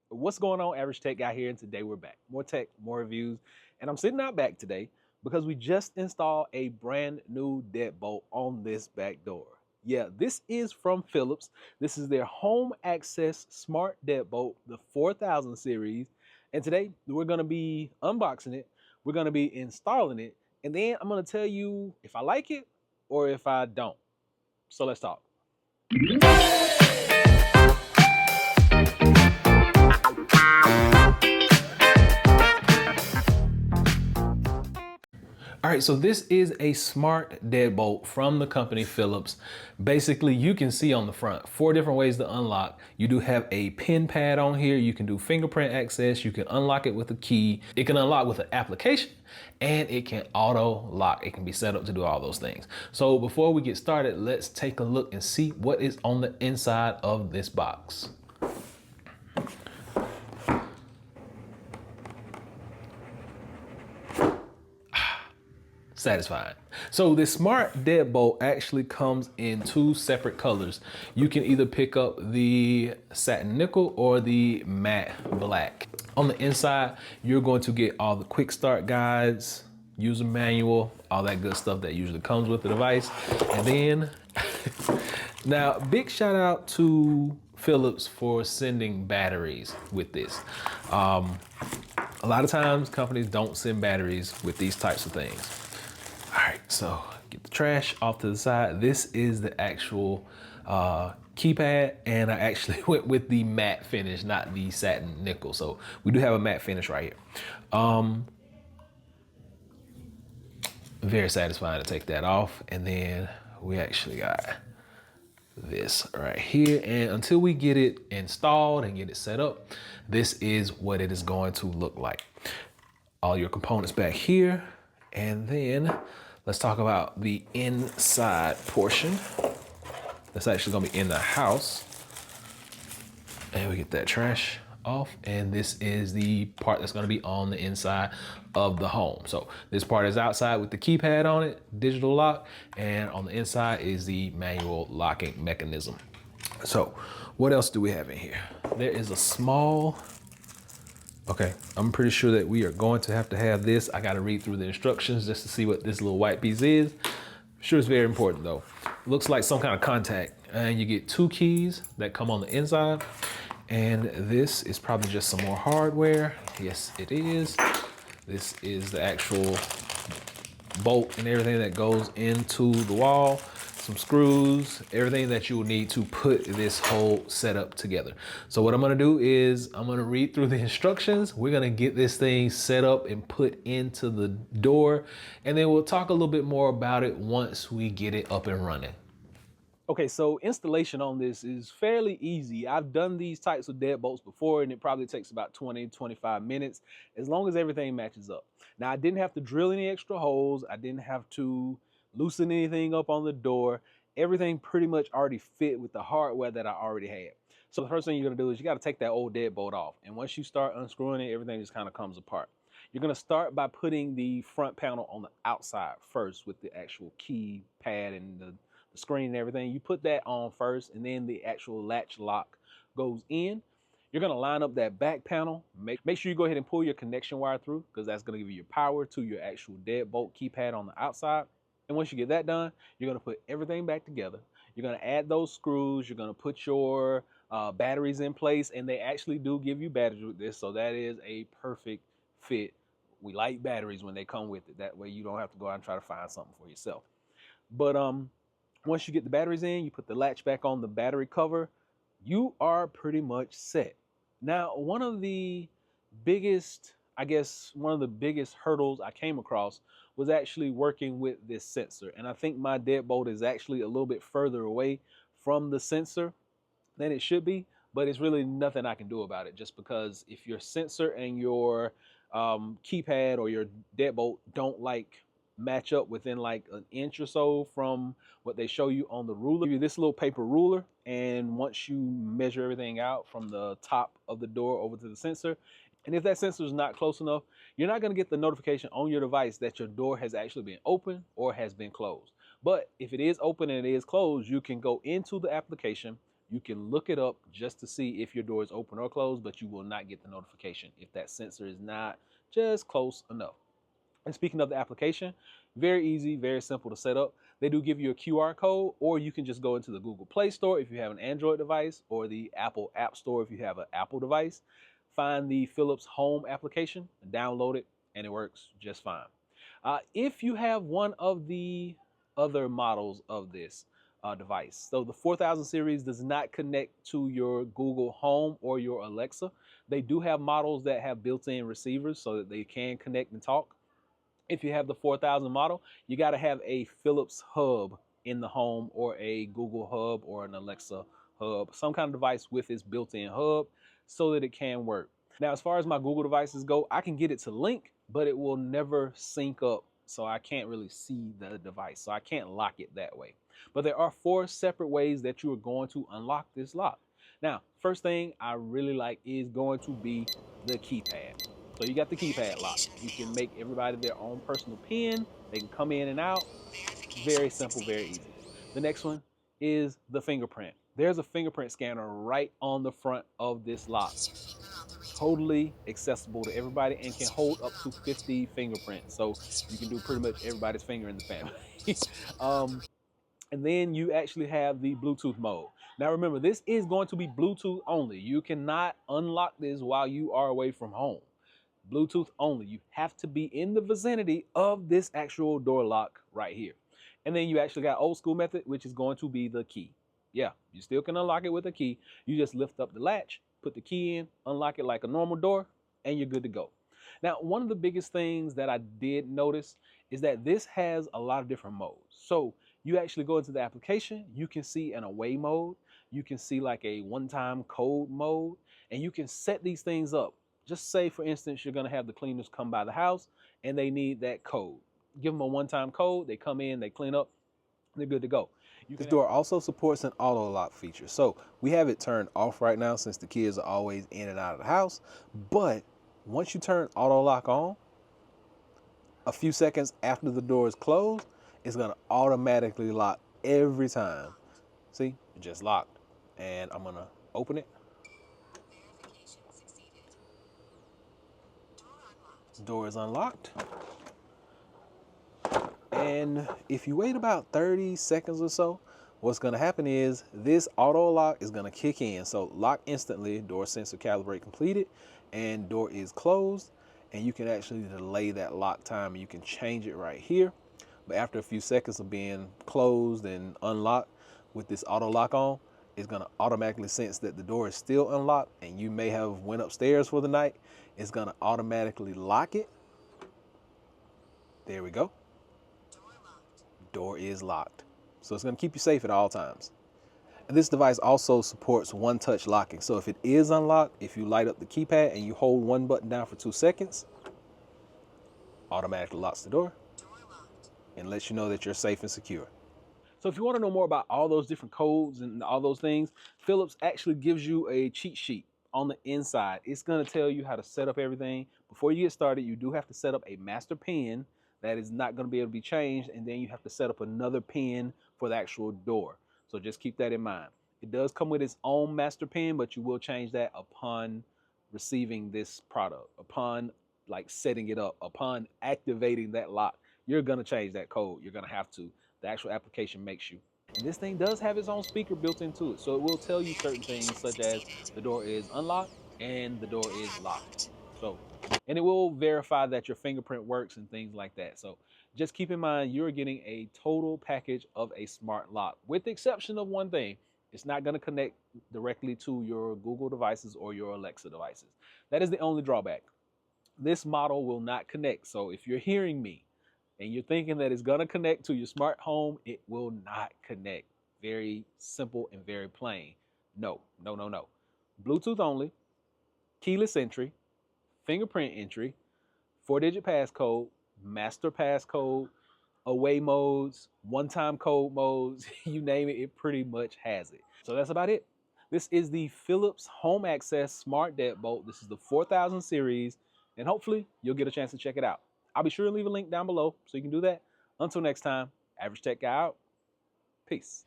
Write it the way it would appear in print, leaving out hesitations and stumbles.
What's going on, Average Tech Guy here, and today we're back. More tech, more reviews, and I'm sitting out back today because we just installed a brand new deadbolt on this back door. Yeah, this is from Phillips. This is their home access smart deadbolt, the 4000 series, and today we're going to be unboxing it, we're going to be installing it, and then I'm going to tell you if I like it or if I don't. So let's talk. All right, so this is a smart deadbolt from the company Phillips. Basically, you can see on the front 4 different ways to unlock. You do have a pin pad on here. You can do fingerprint access. You can unlock it with a key. It can unlock with an application, and it can auto lock. It can be set up to do all those things. So before we get started, let's take a look and see what is on the inside of this box. Satisfying. So this smart deadbolt actually comes in 2 separate colors. You can either pick up the satin nickel or the matte black. On the inside, you're going to get all the quick start guides, user manual, all that good stuff that usually comes with the device. And then, now big shout out to Philips for sending batteries with this. A lot of times companies don't send batteries with these types of things. All right, so get the trash off to the side. This is the actual keypad, and I actually went with the matte finish, not the satin nickel. So we do have a matte finish right here. Very satisfying to take that off. And then we actually got this right here. And until we get it installed and get it set up, this is what it is going to look like. All your components back here. And then let's talk about the inside portion. That's actually gonna be in the house. And we get that trash off. And this is the part that's gonna be on the inside of the home. So this part is outside with the keypad on it, digital lock, and on the inside is the manual locking mechanism. So what else do we have in here? There is a small, okay, I'm pretty sure that we are going to have this. I gotta read through the instructions just to see what this little white piece is. I'm sure it's very important though. Looks like some kind of contact. And you get 2 keys that come on the inside. And this is probably just some more hardware. Yes, it is. This is the actual bolt and everything that goes into the wall. Some screws, everything that you will need to put this whole setup together. So what I'm gonna do is I'm gonna read through the instructions. We're gonna get this thing set up and put into the door, and then we'll talk a little bit more about it once we get it up and running. Okay, so installation on this is fairly easy. I've done these types of deadbolts before, and it probably takes about 20-25 minutes, as long as everything matches up. Now, I didn't have to drill any extra holes. I didn't have to loosen anything up on the door. Everything pretty much already fit with the hardware that I already had. So the first thing you're gonna do is you gotta take that old deadbolt off. And once you start unscrewing it, everything just kind of comes apart. You're gonna start by putting the front panel on the outside first with the actual key pad and the screen and everything. You put that on first, and then the actual latch lock goes in. You're gonna line up that back panel. Make sure you go ahead and pull your connection wire through, because that's gonna give you your power to your actual deadbolt keypad on the outside. And once you get that done, you're gonna put everything back together. You're gonna add those screws. You're gonna put your batteries in place, and they actually do give you batteries with this, so that is a perfect fit. We like batteries when they come with it. That way you don't have to go out and try to find something for yourself. But once you get the batteries in, you put the latch back on the battery cover, you are pretty much set. Now, one of the biggest hurdles I came across was actually working with this sensor. And I think my deadbolt is actually a little bit further away from the sensor than it should be, but it's really nothing I can do about it, just because if your sensor and your keypad or your deadbolt don't match up within like an inch or so from what they show you on the ruler. Give you this little paper ruler, and once you measure everything out from the top of the door over to the sensor, and if that sensor is not close enough, you're not going to get the notification on your device that your door has actually been open or has been closed. But if it is open and it is closed, you can go into the application, You can look it up just to see if your door is open or closed, but you will not get the notification if that sensor is not just close enough. And speaking of the application, very easy, very simple to set up. They do give you a QR code, or you can just go into the Google Play Store if you have an Android device, or the Apple App Store if you have an Apple device. Find the Philips Home application, download it, and it works just fine. If you have one of the other models of this device, so the 4000 series does not connect to your Google Home or your Alexa. They do have models that have built-in receivers so that they can connect and talk. If you have the 4000 model, you got to have a Philips hub in the home, or a Google hub, or an Alexa hub, some kind of device with its built-in hub so that it can work. Now, as far as my Google devices go, I can get it to link, but it will never sync up. So I can't really see the device. So I can't lock it that way. But there are 4 separate ways that you are going to unlock this lock. Now, first thing I really like is going to be the keypad. So you got the keypad lock. You can make everybody their own personal pin. They can come in and out. Very simple, very easy. The next one is the fingerprint. There's a fingerprint scanner right on the front of this lock. Totally accessible to everybody and can hold up to 50 fingerprints. So you can do pretty much everybody's finger in the family. And then you actually have the Bluetooth mode. Now remember, this is going to be Bluetooth only. You cannot unlock this while you are away from home. Bluetooth only. You have to be in the vicinity of this actual door lock right here. And then you actually got old school method, which is going to be the key. Yeah, you still can unlock it with a key. You just lift up the latch, put the key in, unlock it like a normal door, and you're good to go. Now, one of the biggest things that I did notice is that this has a lot of different modes. So you actually go into the application, you can see an away mode, you can see like a one-time code mode, and you can set these things up. Just say, for instance, you're going to have the cleaners come by the house and they need that code. Give them a one-time code, they come in, they clean up, they're good to go. This door also supports an auto lock feature. So we have it turned off right now since the kids are always in and out of the house. But once you turn auto lock on, a few seconds after the door is closed, it's going to automatically lock every time. See, it just locked. And I'm going to open it. Door is unlocked. And if you wait about 30 seconds or so, what's going to happen is this auto lock is going to kick in. So lock instantly, door sensor calibrate completed, and door is closed. And you can actually delay that lock time, and you can change it right here. But after a few seconds of being closed and unlocked with this auto lock on, it's going to automatically sense that the door is still unlocked and you may have went upstairs for the night. It's going to automatically lock it. There we go. Door is locked. So it's going to keep you safe at all times. And this device also supports one-touch locking. So if it is unlocked, if you light up the keypad and you hold one button down for 2 seconds, automatically locks the door and lets you know that you're safe and secure. So if you want to know more about all those different codes and all those things, Philips actually gives you a cheat sheet on the inside. It's going to tell you how to set up everything. Before you get started, you do have to set up a master pin that is not going to be able to be changed, and then you have to set up another pin for the actual door. So just keep that in mind. It does come with its own master pin, but you will change that upon receiving this product, upon like setting it up, upon activating that lock. You're going to change that code. You're going to have to. The actual application makes you. And this thing does have its own speaker built into it. So it will tell you certain things such as the door is unlocked and the door is locked. So, and it will verify that your fingerprint works and things like that. So just keep in mind, you're getting a total package of a smart lock, with the exception of one thing. It's not going to connect directly to your Google devices or your Alexa devices. That is the only drawback. This model will not connect. So if you're hearing me and you're thinking that it's going to connect to your smart home, it will not connect. Very simple and very plain. No, no, no, no. Bluetooth only, keyless entry, fingerprint entry, 4-digit passcode, master passcode, away modes, one-time code modes, you name it, it pretty much has it. So that's about it. This is the Philips Home Access Smart Deadbolt. This is the 4000 series, and hopefully you'll get a chance to check it out. I'll be sure to leave a link down below so you can do that. Until next time, Average Tech Guy out. Peace.